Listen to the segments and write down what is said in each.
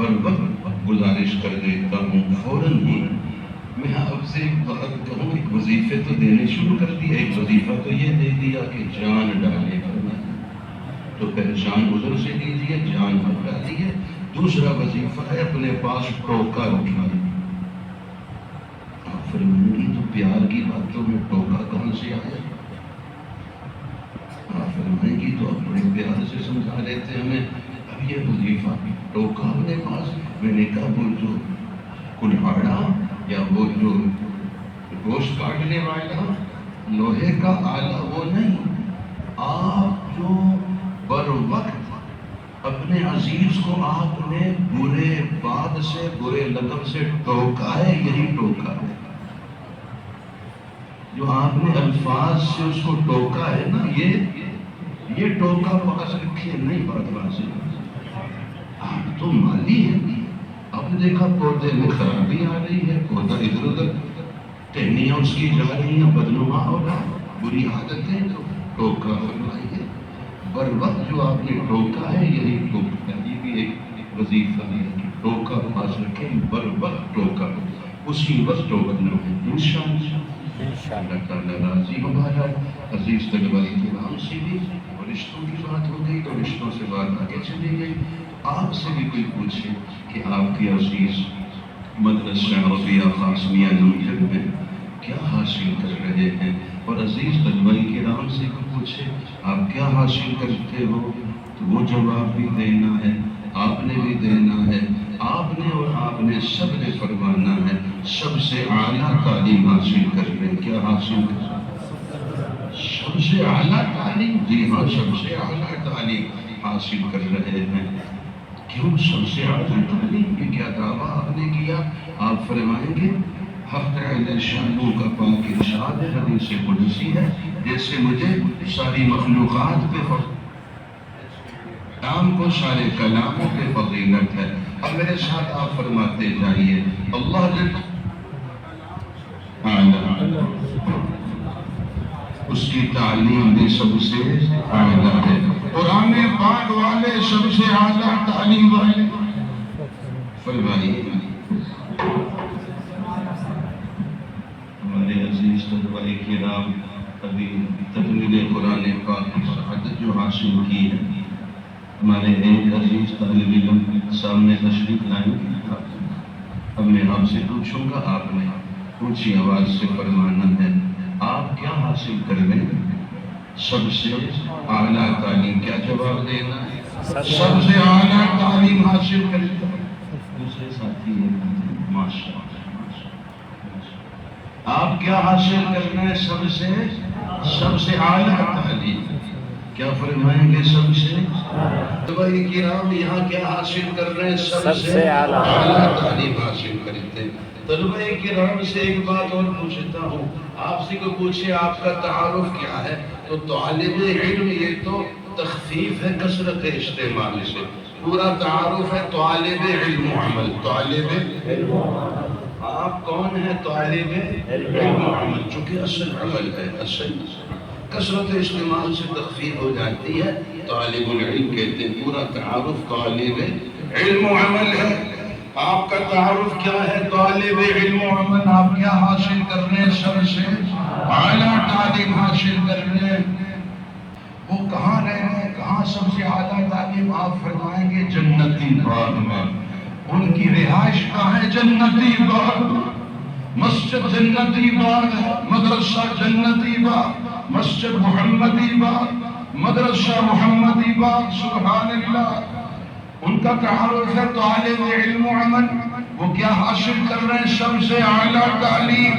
بر وقت گزارش کر دیتا ہوں فوراً ہی میں آپ سے ایک بات کہوں، ایک وظیفے تو دینے شروع کر دیا. ایک وظیفہ تو یہ دے دیا کہ جان ڈالے فرمایا، تو پہچان ادھر سے دیجیے، جان اب ڈالیے. دوسرا وظیفہ ہے اپنے پاس ٹوکا رکھیے. آپ فرمائیں گی تو پیار کی باتوں میں ٹوکا کہاں سے آیا؟ آپ فرمائیں گی تو آپ بڑے پیار سے سمجھا لیتے ہمیں. اب یہ وظیفہ ٹوکا اپنے پاس. میں نے کہا وہ جو کلہاڑا یا وہ جو گوشت کاٹنے والا لوہے کا آلہ وہ نہیں. آپ جو بر وقت اپنے عزیز کو آپ نے برے بات سے، برے لقب سے ٹوکا ہے، یہی ٹوکا ہے. جو آپ نے الفاظ سے اس کو ٹوکا ہے نا، یہ ٹوکا پاس رکھیے نہیں. بات واضح. آپ تو مالی ہیں. آپ نے دیکھا پودے میں خرابی آ رہی ہے، پودا ادھر ادھر ٹہنیاں اس کی جا رہی ہیں، بدنما ہو رہا، بری عادتیں، تو ٹوکا فرمائیے. بر وقت جو آپ نے ٹوکا ہے یہی ٹوکا. یہ بھی ایک وظیفہ ہے کہ ٹوکا پاس رکھیں، بر وقت ٹوکا، اسی وقت ٹوکنا ہے. انشاءاللہ تعالیٰ راضی ہمارا. عزیز طلباء کرام سے بھی رشتوں کی بات ہو گئی تو رشتوں سے بات آگے چلی گئی. آپ سے بھی کوئی پوچھے کہ آپ کے عزیز مدرسہ ربیہ قاسمیہ نمجر میں کیا حاصل کر رہے ہیں، اور عزیز طلباء کرام سے کوئی پوچھے آپ کیا حاصل کرتے ہو، تو وہ جواب بھی دینا ہے، آپ نے بھی دینا ہے. آپ نے اور آپ نے سب نے فرمانا ہے سب سے اعلیٰ تعلیم حاصل کر رہے ہیں. کیا حاصل کر رہے ہیں؟ سب سے اعلیٰ تعلیم. جی ہاں، سب سے اعلیٰ تعلیم حاصل کر رہے ہیں. کیوں سب سے اعلیٰ تعلیم؟ یہ کیا دعویٰ آپ نے کیا؟ آپ فرمائیں گے حق تعالی شانہ کا پاک ارشاد ہے، حدیث قدسی ہے، جیسے مجھے ساری مخلوقات پہ کلام کو سارے کلاموں پہ فضیلت ہے. اب میرے ساتھ آپ فرماتے جائیے اللہ جل اعلیٰ، اس کی تعلیم بھی سب سے اعلیٰ ہے. قرآن پاک والے سب سے اعلیٰ تعلیم والے. فرمائیے ہمارے عزیز طلباء کرام ابھی تکمیل قرآن پاک کی سعادت جو حاصل کی ہے، ہمارے ایک عزیز طالب علم سامنے تشریف لائیں. اب میں آپ سے پوچھوں گا، آپ نے اونچی آواز سے فرمانا ہے آپ کیا حاصل کر رہے ہیں؟ سب سے اعلیٰ تعلیم. کیا جواب دینا ہے؟ سب سے اعلیٰ تعلیم حاصل کر رہے ہیں. دوسرے ساتھی ہیں ماشاءاللہ. آپ کیا حاصل کرنا ہے؟ سب سے اعلیٰ تعلیم. کیا فرمائیں گے؟ سب سے طلباء کرام یہاں کیا حاصل کر رہے ہیں؟ سب سے اعلیٰ تعلیم حاصل کرتے ہیں. طلباء کرام سے ایک بات اور پوچھتا ہوں، آپ سے کوئی پوچھے آپ کا تعارف کیا ہے، تو طالب علم یہ تو تخفیف ہے کثرت استعمال سے. پورا تعارف ہے طالب علم عمل. طالب علم آپ کون ہیں؟ طالب علم عمل، چونکہ اصل عمل ہے. اصل کثرت استعمال سے تخفیف ہو جاتی ہے. طالب العلم کہتے ہیں. پورا تعارف طالب علم عمل ہے. آپ کا تعارف کیا ہے؟ طالب علم عمل. آپ کیا حاصل کر رہے ہیں؟ سب سے اعلیٰ تعلیم حاصل کر رہے ہیں. وہ کہاں رہ رہے ہیں؟ کہاں سب سے اعلیٰ تعلیم؟ آپ فرمائیں گے جنتی باغ میں. ان کی رہائش کہاں ہے؟ جنتی باغ. مسجد جنتی باغ ہے، مدرسہ جنتی باغ، مسجد محمدی باغ، مدرسہ محمدی باغ. سبحان اللہ. ان کا تعارف ہے طالب علم عمل. وہ کیا حاصل کر رہے ہیں؟ سب سے اعلیٰ تعلیم.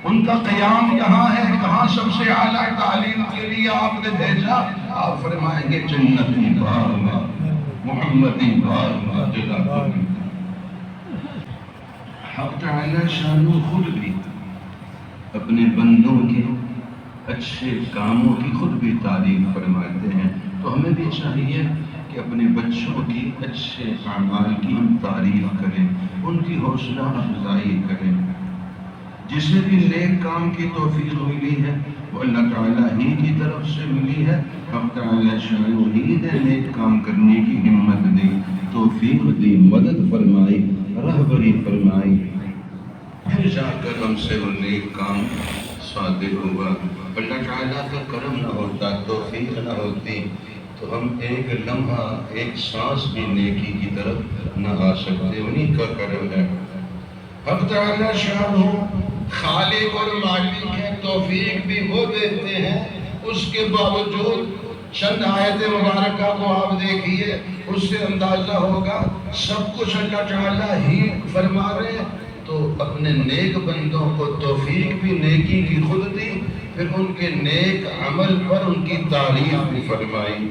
ان کا قیام یہاں ہے. کہاں سب سے اعلیٰ تعلیم کے لیے آپ نے بھیجا؟ آپ فرمائیں گے جنتی باغ میں، محمدی باغ میں. حق تعالی شانہ خود بھی اپنے بندوں کے اچھے کاموں کی خود بھی تعریف فرماتے ہیں. تو ہمیں بھی چاہیے کہ اپنے بچوں کی اچھے اعمال کی ہم تعریف کریں، ان کی حوصلہ افزائی کریں. جسے بھی نیک کام کی توفیق ملی ہے وہ اللہ تعالیٰ ہی کی طرف سے ملی ہے. حق تعالی شانہ ہی نے نیک کام کرنے کی ہمت دی. توفیق دی، مدد فرمائی، رہبری فرمائی، پھر جا کر ہم سے وہ نیک کام صادر ہوا۔ اللہ تعالیٰ کا کرم نہ ہوتا، توفیق نہ ہوتی تو ہم ایک لمحہ، ایک سانس بھی نیکی کی طرف نہ آ سکتے۔ انہی کا کرم ہے۔ حق تعالیٰ شان ہو، خالق اور مالک ہے، توفیق بھی وہ دیتے ہیں، اس کے باوجود چند آیت مبارکہ کو آپ دیکھیے، اس سے اندازہ ہوگا سب کچھ اللہ تعالیٰ ہی فرما رہے ہیں، تو اپنے نیک بندوں کو توفیق بھی نیکی کی خود دی، پھر ان کے نیک عمل پر ان کی تعریف بھی فرمائی۔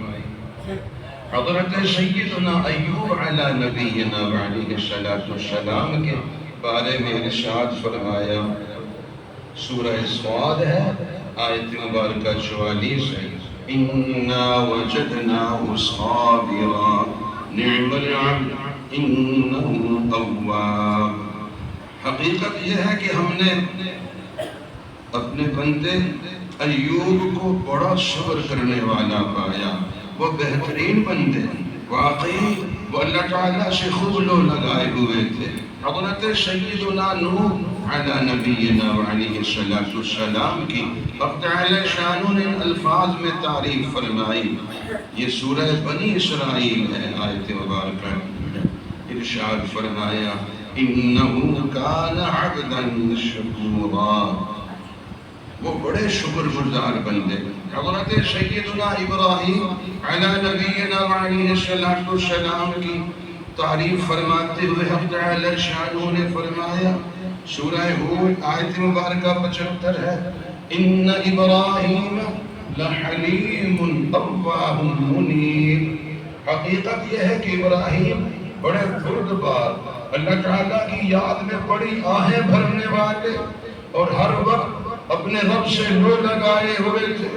حضرت سیدنا ایوب علی نبینا علیہ السلام کے بارے میں ارشاد فرمایا، سورہ صاد ہے، آیت مبارکہ 44 ہے، اِنَّا وَجَدْنَاهُ صَابِرًا نِعْمَ الْعَبْدُ إِنَّهُ أَوَّابٌ۔ حقیقت یہ ہے کہ ہم نے اپنے بندے ایوب کو بڑا صبر کرنے والا پایا، وہ بہترین بندے، واقعی وہ اللہ تعالیٰ سے خوب لو لگائے ہوئے تھے۔ حضرت سیدنا نوح علی نبینا علیہ السلام کی حق تعالیٰ شان نے الفاظ میں تعریف فرمائی۔ یہ سورہ بنی اسرائیل ہے، آیت مبارکہ، ارشاد فرمایا انہو کان عبدا شکورا، وہ بڑے شکر گزار بندے۔ حضرت سیدنا ابراہیم علی نبینا علیہ السلام کی تعریف فرماتے ہوئے حق تعالی شانہ نے فرمایا، سورہ ہود آیت مبارکہ 75 ہے، ان ابراہیم لحلیم اوّاہ منیب۔ حقیقت یہ ہے کہ ابراہیم بڑے بردبار، اللہ تعالیٰ کی یاد میں بڑی آہیں بھرنے والے اور ہر وقت اپنے رب سے لو لگائے ہوئے تھے۔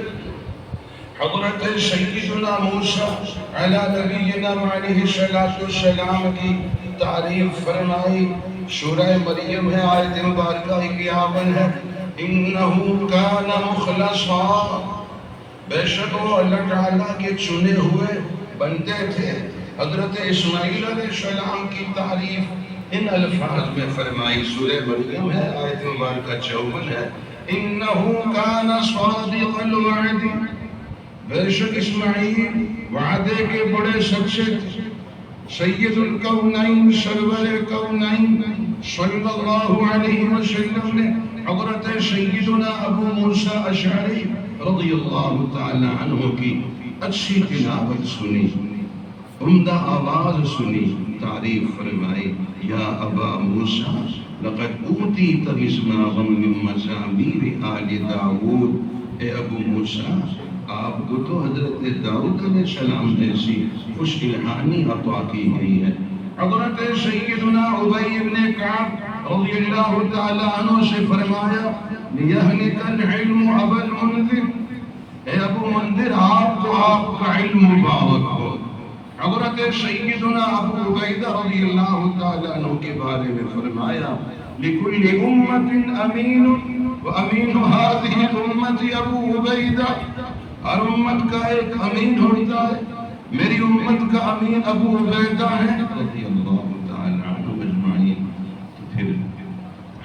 حضرت سیدنا موسیٰ علی نبینا علیہ السلام کی تعریف فرمائی، سورہ مریم ہے، آیت مبارکہ 51 ہے، انہو کان مخلصا، بے شک وہ اللہ تعالیٰ کے چنے ہوئے بندے تھے۔ حضرت اسماعیل علیہ السلام کی تعریف ان الفاظ میں فرمائی، سورہ مریم ہے، آیت مبارکہ 54 ہے، انہو کان صادق الوعد، بے شک اسماعیل وعدے کے بڑے سچے تھے۔ سید الکونین، سرور کونین صلی اللہ علیہ وسلم نے حضرت سیدنا ابو موسیٰ اشعری رضی اللہ تعالی عنہ کی اچھی تلاوت سنی، عمدہ آواز سنی، تعریف فرمائی، یا ابا موسیٰ لقد اوتیت مزمارا من مزامیر آل داود، اے ابو موسیٰ آپ کو تو حضرت داؤد علیہ السلام جیسی خوش الہانی عطا کی گئی ہے۔ حضرت سیدنا ابی بن کعب رضی اللہ تعالی عنہ سے فرمایا، لِيَهْنِكَ الْعِلْمُ أَبَا الْمُنذِرِ، اے ابو منذر آپ کو آپ کا علم مبارک ہو۔ حضرت سیدنا ابو عبیدہ رضی اللہ تعالی عنہ کے بارے میں فرمایا، لِكُلِّ أُمَّةٍ أَمِينٌ وَأَمِينُ هَذِهِ الْأُمَّةِ أَبُو عُبَیدہ، ہر امت کا ایک امین ہوتا ہے، میری امت کا امین ابو عبیدہ ہے رضی اللہ تعالی عنہ اجمعین۔ تو پھر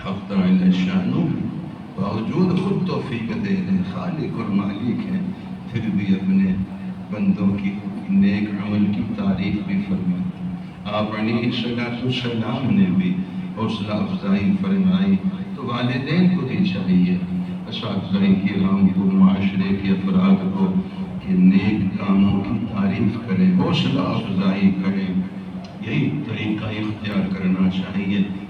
حق تعالی شانہ باوجود خود توفیق دے رہے، خالق اور مالک ہیں، پھر بھی اپنے بندوں کی نیک عمل کی تعریف بھی فرماتے۔ آپ علیہ السلام نے بھی حوصلہ افزائی فرمائی، تو والدین کو بھی چاہیے، اساتذہ کرام کو، معاشرے کے افراد کو کہ نیک کاموں کی تعریف کریں، حوصلہ افزائی کریں، یہی طریقہ اختیار کرنا چاہیے۔